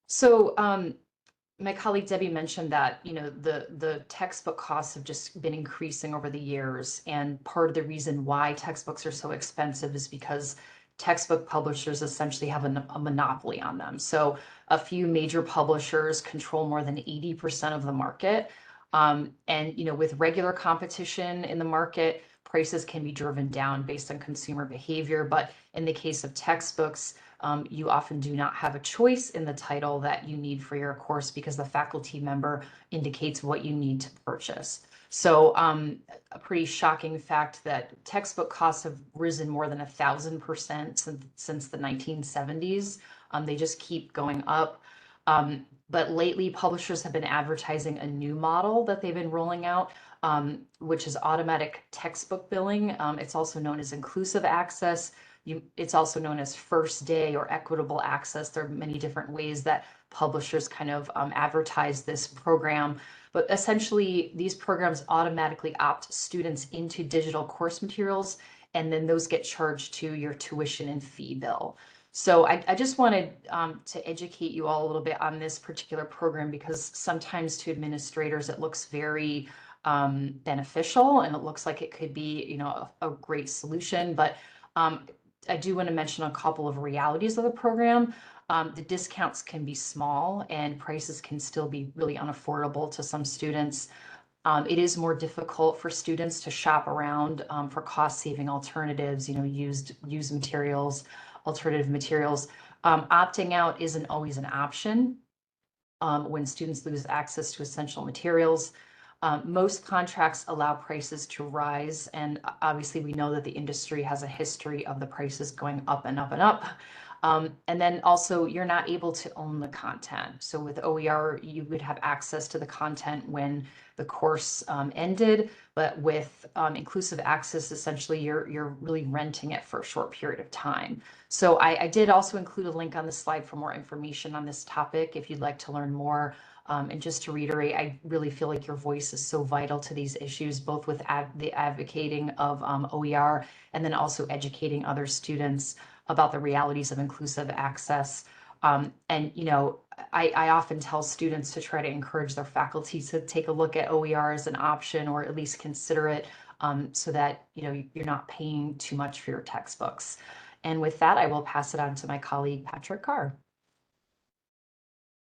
Speaker 8: So my colleague Debbie mentioned that, the textbook costs have just been increasing over the years. And part of the reason why textbooks are so expensive is because textbook publishers essentially have a monopoly on them. So a few major publishers control more than 80% of the market. And, with regular competition in the market, prices can be driven down based on consumer behavior. But in the case of textbooks, you often do not have a choice in the title that you need for your course because the faculty member indicates what you need to purchase. So a pretty shocking fact that textbook costs have risen more than 1,000% since the 1970s. They just keep going up. But lately, publishers have been advertising a new model that they've been rolling out, which is automatic textbook billing. It's also known as inclusive access. It's also known as first day or equitable access. There are many different ways that publishers kind of advertise this program. But essentially, these programs automatically opt students into digital course materials, and then those get charged to your tuition and fee bill. So I just wanted to educate you all a little bit on this particular program because sometimes to administrators it looks very beneficial and it looks like it could be, a great solution. But I do want to mention a couple of realities of the program. The discounts can be small and prices can still be really unaffordable to some students. It is more difficult for students to shop around for cost-saving alternatives, used materials, alternative materials. Opting out isn't always an option when students lose access to essential materials. Most contracts allow prices to rise, and obviously we know that the industry has a history of the prices going up and up and up. And then also you're not able to own the content. So with OER, you would have access to the content when the course ended, but with inclusive access, essentially you're really renting it for a short period of time. So I did also include a link on the slide for more information on this topic if you'd like to learn more. And just to reiterate, I really feel like your voice is so vital to these issues, both with the advocating of OER and then also educating other students about the realities of inclusive access. And, I often tell students to try to encourage their faculty to take a look at OER as an option or at least consider it so that, you're not paying too much for your textbooks. And with that, I will pass it on to my colleague, Patrick Carr.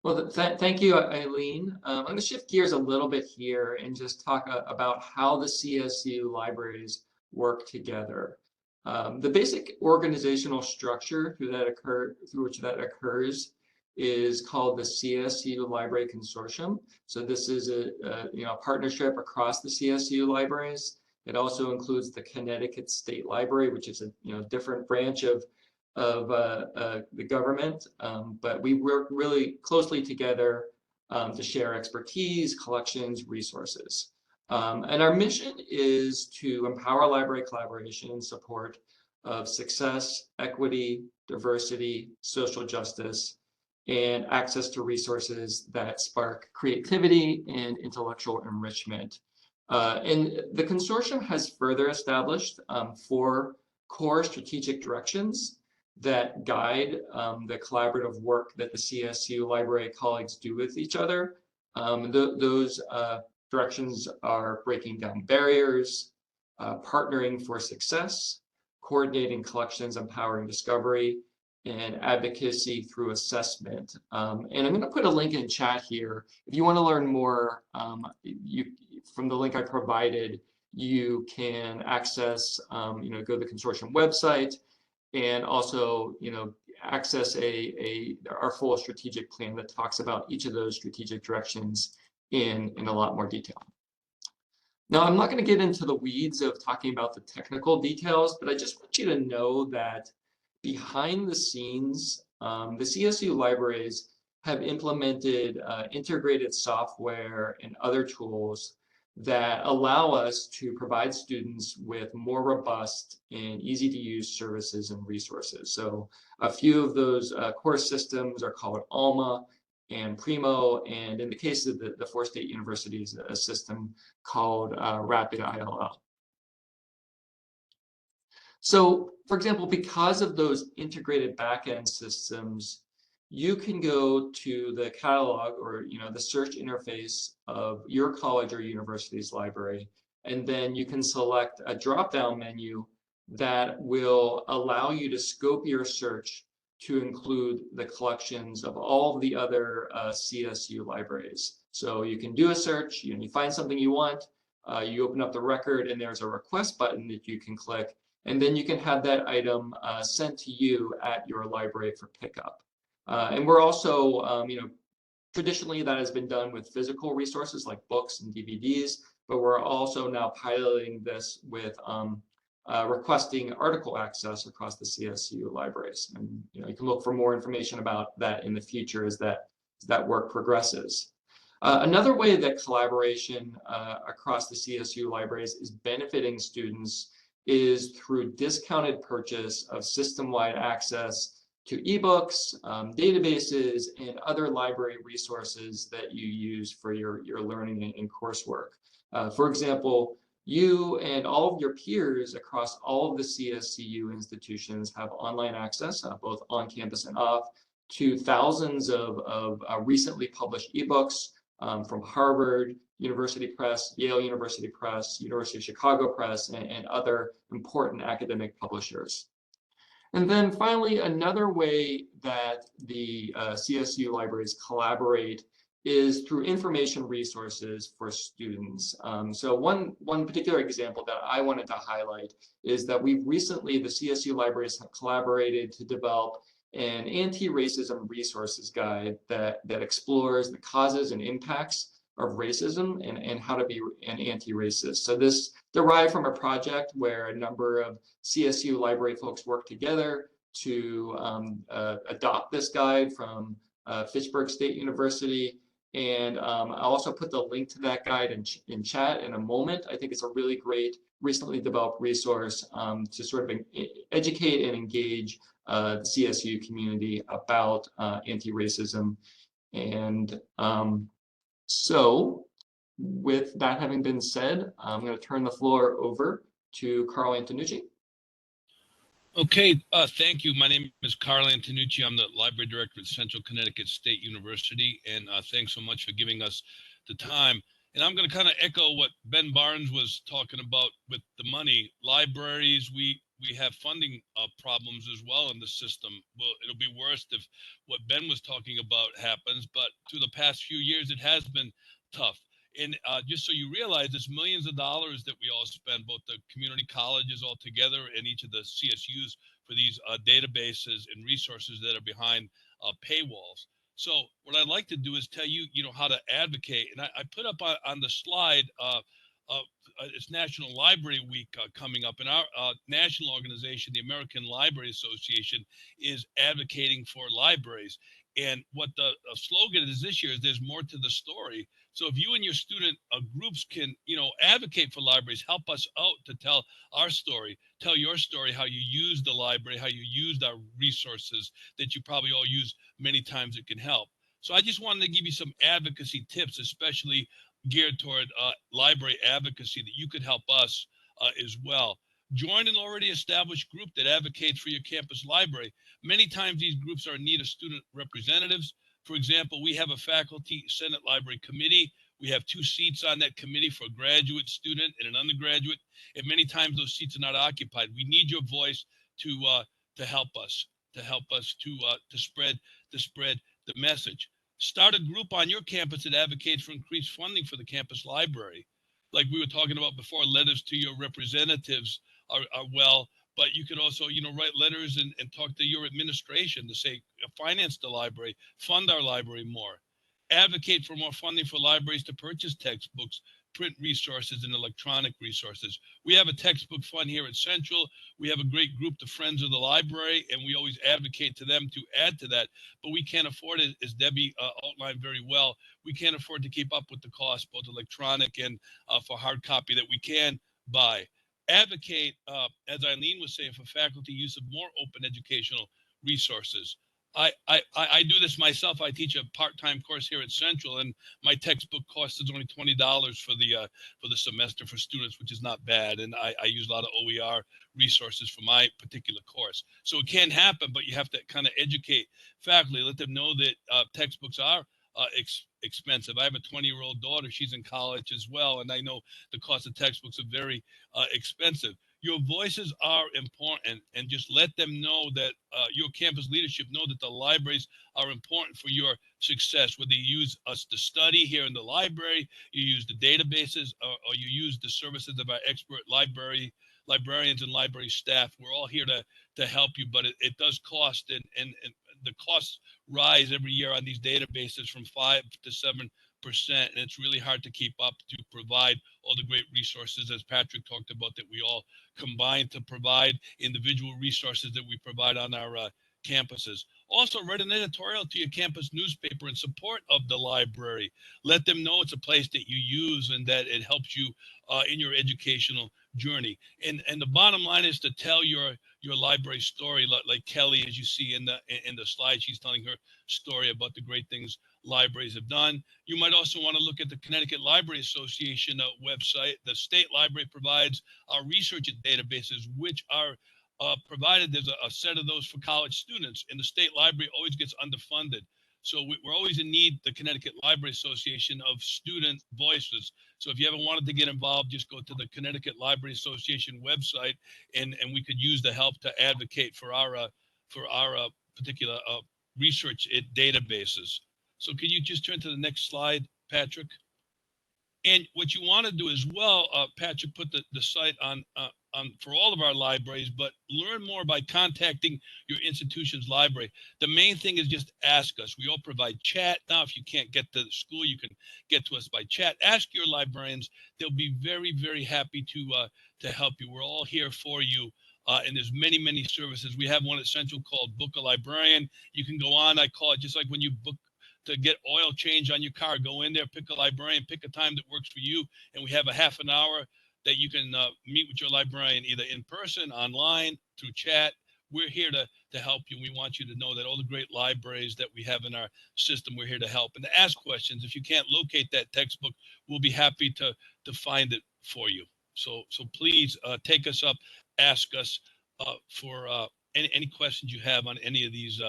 Speaker 6: Well, thank you, Eileen. I'm going to shift gears a little bit here and just talk about how the CSU libraries work together. The basic organizational structure through which that occurs is called the CSU Library Consortium. So this is a partnership across the CSU libraries. It also includes the Connecticut State Library, which is a different branch of the government, but we work really closely together to share expertise, collections, resources. And our mission is to empower library collaboration in support of success, equity, diversity, social justice, and access to resources that spark creativity and intellectual enrichment. And the consortium has further established 4 core strategic directions that guide the collaborative work that the CSU library colleagues do with each other. Those directions are breaking down barriers, partnering for success, coordinating collections, empowering discovery, and advocacy through assessment. And I'm going to put a link in chat here. If you want to learn more, from the link I provided, you can access, go to the consortium website, and also, access our full strategic plan that talks about each of those strategic directions in a lot more detail. Now, I'm not going to get into the weeds of talking about the technical details, but I just want you to know that behind the scenes, the CSU libraries have implemented integrated software and other tools that allow us to provide students with more robust and easy to use services and resources. So a few of those core systems are called ALMA and Primo, and in the case of the 4 state universities, a system called Rapid ILL. So, for example, because of those integrated backend systems, you can go to the catalog or the search interface of your college or university's library, and then you can select a drop-down menu that will allow you to scope your search to include the collections of all of the other CSU libraries. So you can do a search, you find something you want, you open up the record, and there's a request button that you can click, and then you can have that item sent to you at your library for pickup. And we're also, traditionally that has been done with physical resources like books and DVDs, but we're also now piloting this with requesting article access across the CSU libraries. And you can look for more information about that in the future as that work progresses. Another way that collaboration across the CSU libraries is benefiting students is through discounted purchase of system-wide access to ebooks, databases, and other library resources that you use for your learning and coursework. For example, you and all of your peers across all of the CSCU institutions have online access, both on campus and off, to thousands of recently published ebooks from Harvard University Press, Yale University Press, University of Chicago Press, and other important academic publishers. And then finally, another way that the CSU libraries collaborate is through information resources for students. So one particular example that I wanted to highlight is that the CSU libraries have collaborated to develop an anti-racism resources guide that explores the causes and impacts of racism and how to be an anti-racist. So this derived from a project where a number of CSU library folks worked together to adopt this guide from Fitchburg State University. And I'll also put the link to that guide in chat in a moment. I think it's a really great recently developed resource to sort of educate and engage the CSU community about anti-racism. And so with that having been said, I'm going to turn the floor over to Carl Antonucci.
Speaker 9: Okay, thank you. My name is Carl Antonucci. I'm the library director at Central Connecticut State University, and thanks so much for giving us the time. And I'm going to kind of echo what Ben Barnes was talking about with the money. Libraries, we have funding problems as well in the system. Well, it'll be worse if what Ben was talking about happens, but through the past few years, it has been tough. And just so you realize, it's millions of dollars that we all spend, both the community colleges all together and each of the CSUs for these databases and resources that are behind paywalls. So what I'd like to do is tell you, how to advocate. And I put up on the slide, it's National Library Week coming up, and our national organization, the American Library Association, is advocating for libraries. And what the slogan is this year is there's more to the story. So if you and your student groups can, advocate for libraries, help us out to tell our story, tell your story, how you use the library, how you used our resources that you probably all use many times, it can help. So I just wanted to give you some advocacy tips, especially geared toward library advocacy, that you could help us as well. Join an already established group that advocates for your campus library. Many times these groups are in need of student representatives. For example, we have a faculty Senate Library Committee. We have 2 seats on that committee for a graduate student and an undergraduate, and many times those seats are not occupied. We need your voice to help us, to spread the message. Start a group on your campus that advocates for increased funding for the campus library. Like we were talking about before, letters to your representatives are well, but you could also, write letters and talk to your administration to say, finance the library, fund our library more. Advocate for more funding for libraries to purchase textbooks, print resources, and electronic resources. We have a textbook fund here at Central. We have a great group, the Friends of the Library, and we always advocate to them to add to that. But we can't afford it, as Debbie outlined very well. We can't afford to keep up with the cost, both electronic and for hard copy that we can buy. Advocate, as Eileen was saying, for faculty use of more open educational resources. I do this myself. I teach a part-time course here at Central, and my textbook cost is only $20 for the semester for students, which is not bad. And I use a lot of OER resources for my particular course. So it can happen, but you have to kind of educate faculty, let them know that textbooks are expensive. I have a 20-year-old daughter. She's in college as well, and I know the cost of textbooks are very expensive. Your voices are important, and just let them know that your campus leadership know that the libraries are important for your success, whether you use us to study here in the library, you use the databases, or you use the services of our expert librarians and library staff. We're all here to help you, but it does cost, and the costs rise every year on these databases from 5 to 7%, and it's really hard to keep up to provide all the great resources, as Patrick talked about, that we all combine to provide, individual resources that we provide on our campuses. Also, write an editorial to your campus newspaper in support of the library. Let them know it's a place that you use and that it helps you in your educational journey. And the bottom line is to tell your library story, like Kelly, as you see in the slide, she's telling her story about the great things libraries have done. You might also want to look at the Connecticut Library Association website. The state library provides our research databases, which are provided. There's a set of those for college students, and the state library always gets underfunded. So we're always in need, the Connecticut Library Association, of student voices. So if you ever wanted to get involved, just go to the Connecticut Library Association website, and we could use the help to advocate for our particular research databases. So can you just turn to the next slide, Patrick? And what you want to do as well, Patrick put the site on for all of our libraries, but learn more by contacting your institution's library. The main thing is just ask us. We all provide chat. Now, if you can't get to the school, you can get to us by chat. Ask your librarians. They'll be very, very happy to help you. We're all here for you. And there's many, many services. We have one at Central called Book a Librarian. You can go on, I call it just like when you book to get oil change on your car, go in there, pick a librarian, pick a time that works for you. And we have a half an hour that you can meet with your librarian, either in person, online, through chat. We're here to help you. We want you to know that all the great libraries that we have in our system, we're here to help and to ask questions. If you can't locate that textbook, we'll be happy to find it for you. So please take us up, ask us for any questions you have on any of these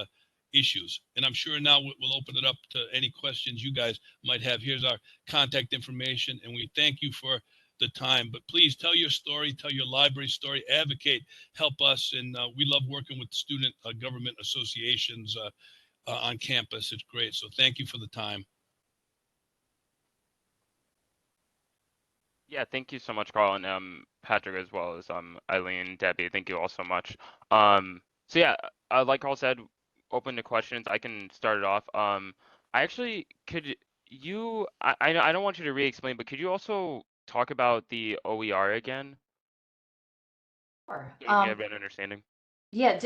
Speaker 9: issues. And I'm sure now we'll open it up to any questions you guys might have. Here's our contact information, and we thank you for the time. But please tell your story, tell your library story, advocate, help us. And we love working with student government associations on campus. It's great. So thank you for the time.
Speaker 1: Yeah, thank you so much, Carl, and Patrick, as well as Eileen, Debbie. Thank you all so much. So yeah, like Carl said, open to questions. I can start it off. I actually could you. I don't want you to re-explain, but could you also talk about the OER again?
Speaker 8: Sure.
Speaker 1: So we can get a better understanding.
Speaker 8: Yeah,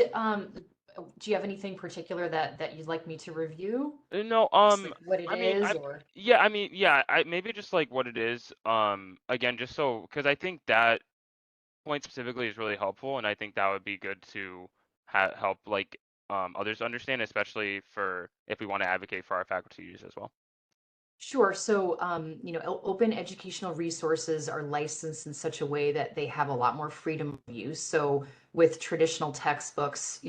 Speaker 8: do you have anything particular that you'd like me to review?
Speaker 1: No,
Speaker 8: Just like what it
Speaker 1: I mean,
Speaker 8: is, or?
Speaker 1: yeah, I mean, yeah, maybe just like what it is. Again, just so, because I think that point specifically is really helpful, and I think that would be good to help like others understand, especially for if we want to advocate for our faculty use as well.
Speaker 8: Sure. So, open educational resources are licensed in such a way that they have a lot more freedom of use. So, with traditional textbooks,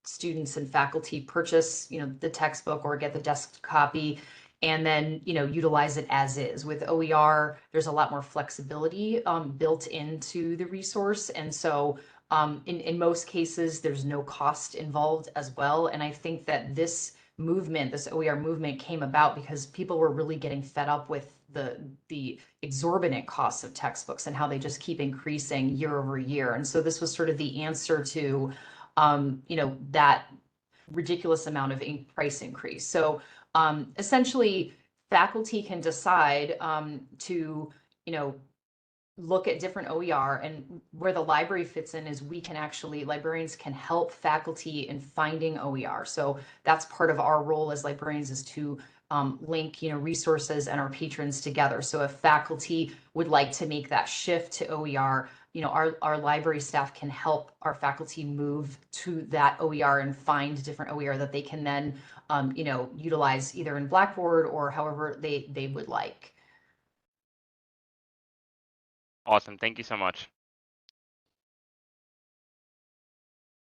Speaker 8: students and faculty purchase, the textbook or get the desk copy and then, utilize it as is. With OER, there's a lot more flexibility built into the resource. And so, in most cases, there's no cost involved as well. And I think that this OER movement came about because people were really getting fed up with the exorbitant costs of textbooks and how they just keep increasing year over year. And so this was sort of the answer to, that ridiculous amount of price increase. So essentially, faculty can decide to, look at different OER, and where the library fits in is librarians can help faculty in finding OER. So that's part of our role as librarians, is to link, resources and our patrons together. So if faculty would like to make that shift to OER, our library staff can help our faculty move to that OER and find different OER that they can then, utilize either in Blackboard or however they would like.
Speaker 1: Awesome, thank you so much.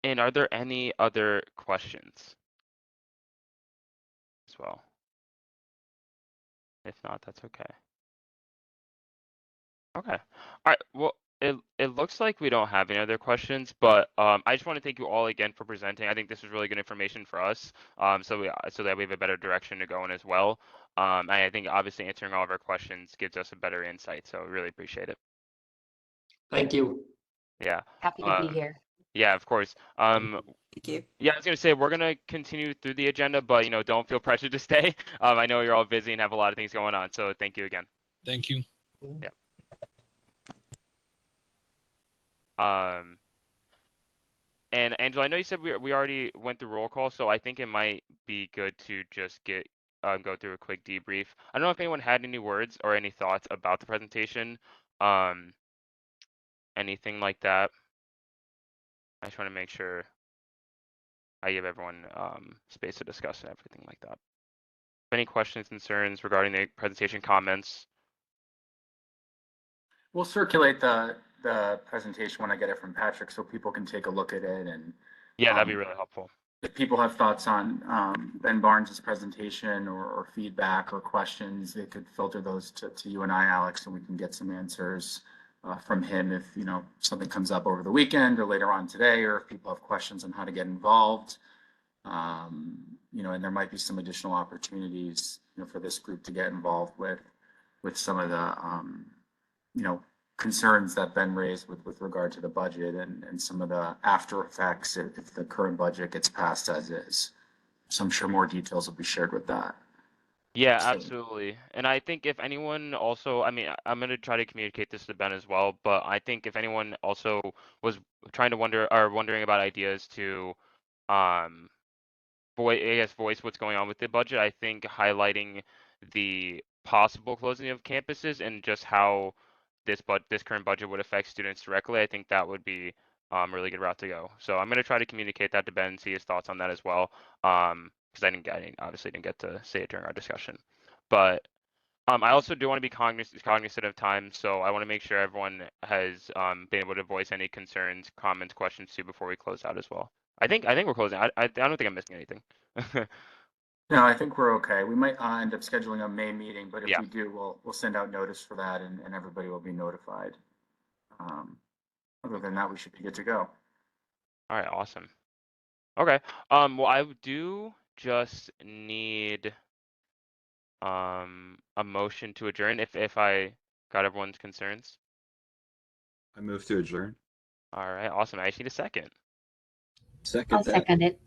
Speaker 1: And are there any other questions as well? If not, that's okay. Okay. All right. Well, it looks like we don't have any other questions, but I just want to thank you all again for presenting. I think this was really good information for us, so that we have a better direction to go in as well. And I think obviously answering all of our questions gives us a better insight. So really appreciate it.
Speaker 6: Thank you.
Speaker 1: Yeah.
Speaker 8: Happy to be here.
Speaker 1: Yeah, of course.
Speaker 7: Thank you.
Speaker 1: Yeah, I was gonna say we're gonna continue through the agenda, but don't feel pressured to stay. I know you're all busy and have a lot of things going on, so thank you again.
Speaker 9: Thank you.
Speaker 1: Yeah. And Angela, I know you said we already went through roll call, so I think it might be good to just go through a quick debrief. I don't know if anyone had any words or any thoughts about the presentation, anything like that. I just want to make sure I give everyone space to discuss and everything like that. Any questions, concerns regarding the presentation, comments?
Speaker 4: We'll circulate the presentation when I get it from Patrick so people can take a look at it. And
Speaker 1: yeah, that'd be really helpful.
Speaker 4: If people have thoughts on Ben Barnes's presentation or feedback or questions, they could filter those to you and I, Alex, and we can get some answers from him if something comes up over the weekend or later on today, or if people have questions on how to get involved. And there might be some additional opportunities for this group to get involved with some of the concerns that Ben raised with regard to the budget and some of the after effects if the current budget gets passed as is. So I'm sure more details will be shared with that.
Speaker 1: Yeah, absolutely. And I think if anyone also, I mean, I'm going to try to communicate this to Ben as well, but I think if anyone also was wondering about ideas to, voice what's going on with the budget, I think highlighting the possible closing of campuses and just how this current budget would affect students directly, I think that would be really good route to go. So I'm going to try to communicate that to Ben and see his thoughts on that as well. Because I obviously didn't get to say it during our discussion. But I also do want to be cognizant of time, so I want to make sure everyone has been able to voice any concerns, comments, questions too before we close out as well. I think we're closing. I don't think I'm missing anything.
Speaker 4: No, I think we're okay. We might end up scheduling a May meeting, but if
Speaker 1: Yeah.
Speaker 4: we do, we'll send out notice for that and everybody will be notified. Other than that, we should be good to go.
Speaker 1: All right, awesome. Okay. Well, I do just need a motion to adjourn if I got everyone's concerns.
Speaker 10: I move to adjourn.
Speaker 1: All right, awesome. I just need a second.
Speaker 10: Second that.
Speaker 11: Second it.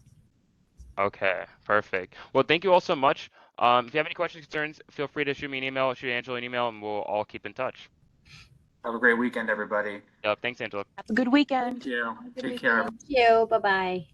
Speaker 1: Okay, perfect. Well, thank you all so much. If you have any questions, concerns, feel free to shoot me an email, shoot Angela an email, and we'll all keep in touch.
Speaker 4: Have a great weekend, everybody.
Speaker 1: Yep, thanks, Angela.
Speaker 11: Have a good weekend.
Speaker 4: Thank you.
Speaker 3: Good
Speaker 4: Take care.
Speaker 3: weekend.
Speaker 11: Thank you. Bye-bye.